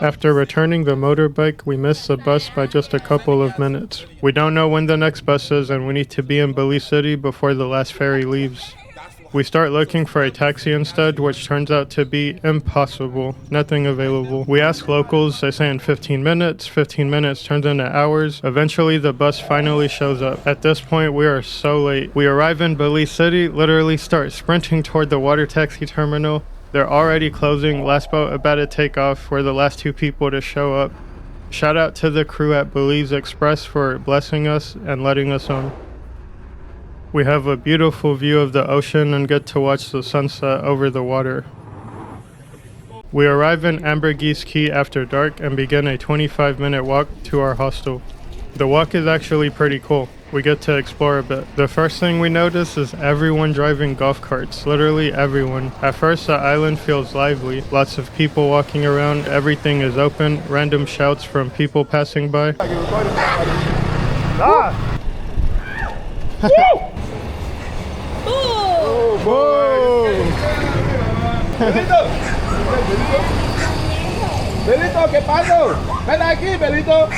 After returning the motorbike, we missed the bus by just a couple of minutes. We don't know when the next bus is and we need to be in Belize City before the last ferry leaves. We start looking for a taxi instead, which turns out to be impossible. Nothing available. We ask locals, they say in 15 minutes. 15 minutes turns into hours. Eventually, the bus finally shows up. At this point, we are so late. We arrive in Belize City, literally start sprinting toward the water taxi terminal. They're already closing. Last boat about to take off. We're the last two people to show up. Shout out to the crew at Belize Express for blessing us and letting us on. We have a beautiful view of the ocean and get to watch the sunset over the water. We arrive in Ambergris Caye after dark and begin a 25-minute walk to our hostel. The walk is actually pretty cool. We get to explore a bit. The first thing we notice is everyone driving golf carts, literally everyone. At first the island feels lively, lots of people walking around, everything is open, random shouts from people passing by. Belito, ¿qué pasó? Ven aquí, Belito.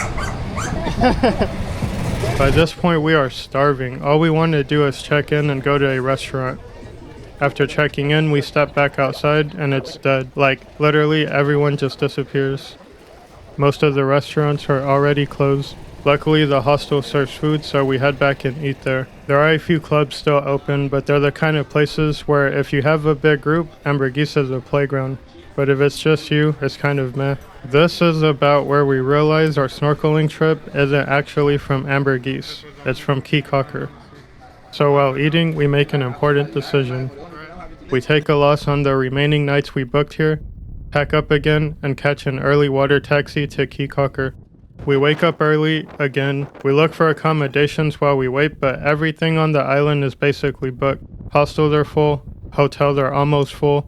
By this point we are starving. All we want to do is check in and go to a restaurant. After checking in, we step back outside and it's dead. Like, literally everyone just disappears. Most of the restaurants are already closed. Luckily, the hostel serves food, so we head back and eat there. There are a few clubs still open, but they're the kind of places where if you have a big group, Ambergris is a playground. But if it's just you, it's kind of meh. This is about where we realize our snorkeling trip isn't actually from Ambergris. It's from Caye Caulker. So while eating, we make an important decision. We take a loss on the remaining nights we booked here, pack up again, and catch an early water taxi to Caye Caulker. We wake up early again. We look for accommodations while we wait, but everything on the island is basically booked. Hostels are full, hotels are almost full.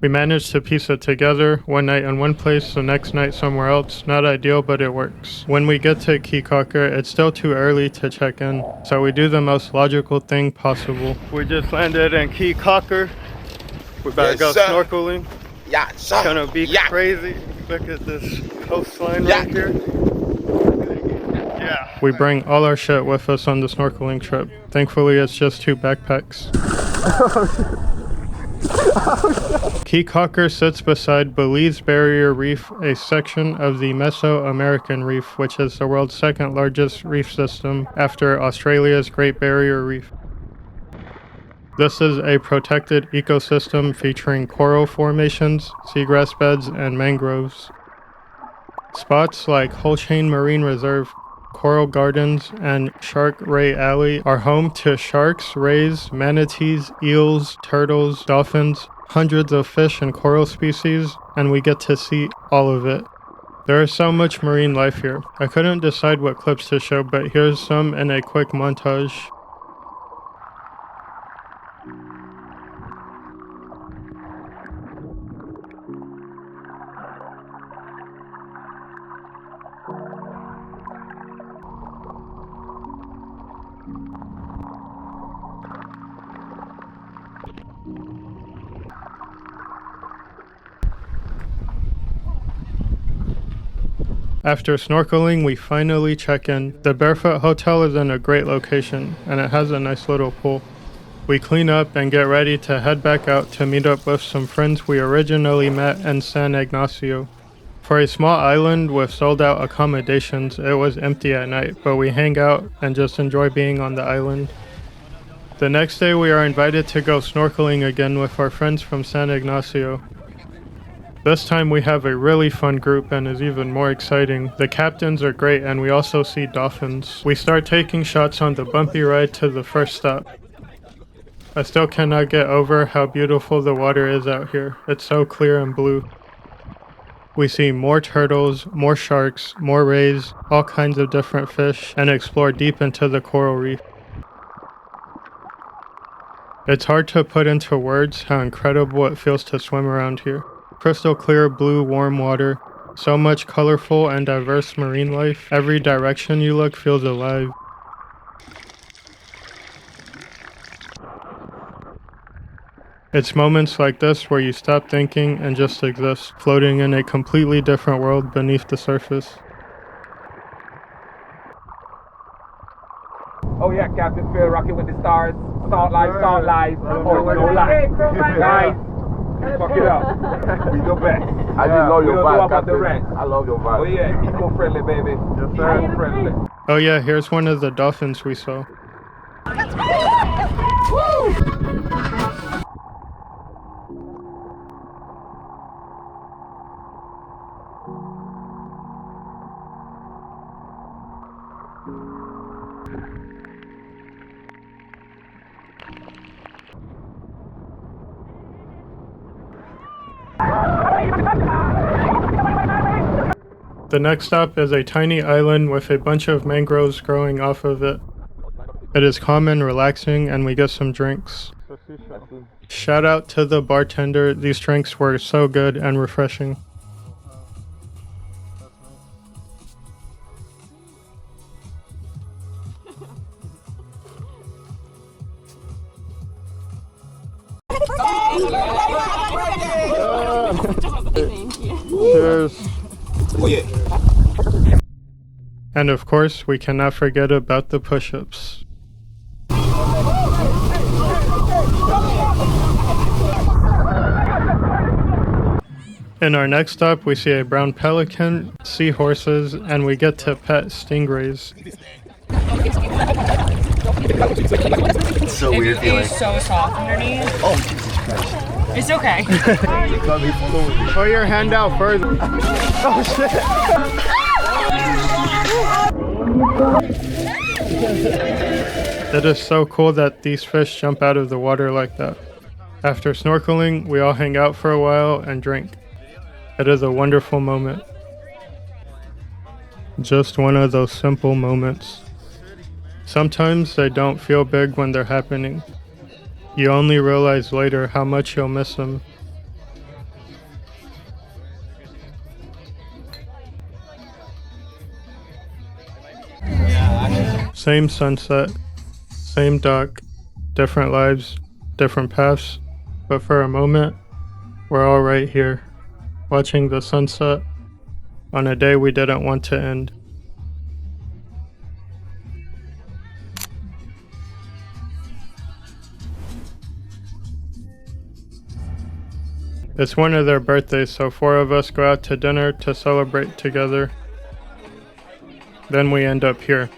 We managed to piece it together, one night in one place, the next night somewhere else. Not ideal, but it works. When we get to Caye Caulker, it's still too early to check in, so we do the most logical thing possible. We just landed in Caye Caulker. We're about to go snorkeling. Yeah, It's gonna be crazy. Look at this coastline right here. Yeah. We bring all our shit with us on the snorkeling trip. Thankfully, it's just 2 backpacks. Caye Caulker sits beside Belize Barrier Reef, a section of the Mesoamerican Reef, which is the world's second largest reef system after Australia's Great Barrier Reef. This is a protected ecosystem featuring coral formations, seagrass beds, and mangroves. Spots like Whole Chain Marine Reserve, Coral Gardens, and Shark Ray Alley are home to sharks, rays, manatees, eels, turtles, dolphins, hundreds of fish and coral species, and we get to see all of it. There is so much marine life here. I couldn't decide what clips to show, but here's some in a quick montage. After snorkeling, we finally check in. The Barefoot Hotel is in a great location, and it has a nice little pool. We clean up and get ready to head back out to meet up with some friends we originally met in San Ignacio. For a small island with sold-out accommodations, it was empty at night, but we hang out and just enjoy being on the island. The next day, we are invited to go snorkeling again with our friends from San Ignacio. This time we have a really fun group and is even more exciting. The captains are great and we also see dolphins. We start taking shots on the bumpy ride to the first stop. I still cannot get over how beautiful the water is out here. It's so clear and blue. We see more turtles, more sharks, more rays, all kinds of different fish, and explore deep into the coral reef. It's hard to put into words how incredible it feels to swim around here. Crystal clear blue warm water, so much colorful and diverse marine life. Every direction you look feels alive. It's moments like this where you stop thinking and just exist, floating in a completely different world beneath the surface. Oh yeah, Captain Phil, rocking with the stars. Salt life, salt life. Oh, no life. Guys, fuck it up. We the best. I just love your vibe, about the Captain. rest. I love your vibe. Oh yeah, eco-friendly, baby. Yes, sir. Eco-friendly. Oh yeah, here's one of the dolphins we saw. The next stop is a tiny island with a bunch of mangroves growing off of it. It is calm and relaxing, and we get some drinks. Shout out to the bartender, these drinks were so good and refreshing. Cheers. Oh yeah. And of course, we cannot forget about the push-ups. In our next stop, we see a brown pelican, seahorses, and we get to pet stingrays. It's so weird feeling. It is so soft underneath. Oh, Jesus Christ. It's okay. Put your hand out further. Oh shit! It is so cool that these fish jump out of the water like that. After snorkeling, we all hang out for a while and drink. It is a wonderful moment. Just one of those simple moments. Sometimes they don't feel big when they're happening. You only realize later how much you'll miss them. Same sunset, same dock, different lives, different paths, but for a moment, we're all right here, watching the sunset on a day we didn't want to end. It's one of their birthdays, so 4 of us go out to dinner to celebrate together. Then we end up here.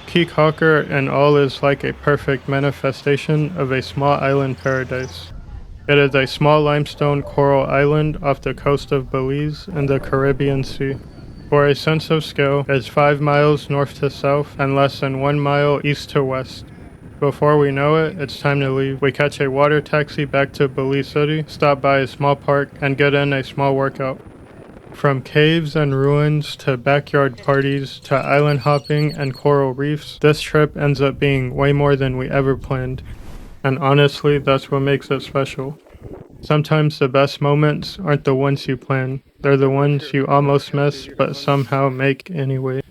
Caye Caulker and all is like a perfect manifestation of a small island paradise. It is a small limestone coral island off the coast of Belize in the Caribbean Sea. For a sense of scale, it's 5 miles north to south and less than 1 mile east to west. Before we know it, it's time to leave. We catch a water taxi back to Belize City, stop by a small park, and get in a small workout. From caves and ruins to backyard parties to island hopping and coral reefs, this trip ends up being way more than we ever planned. And honestly, that's what makes it special. Sometimes the best moments aren't the ones you plan. They're the ones you almost miss but somehow make anyway.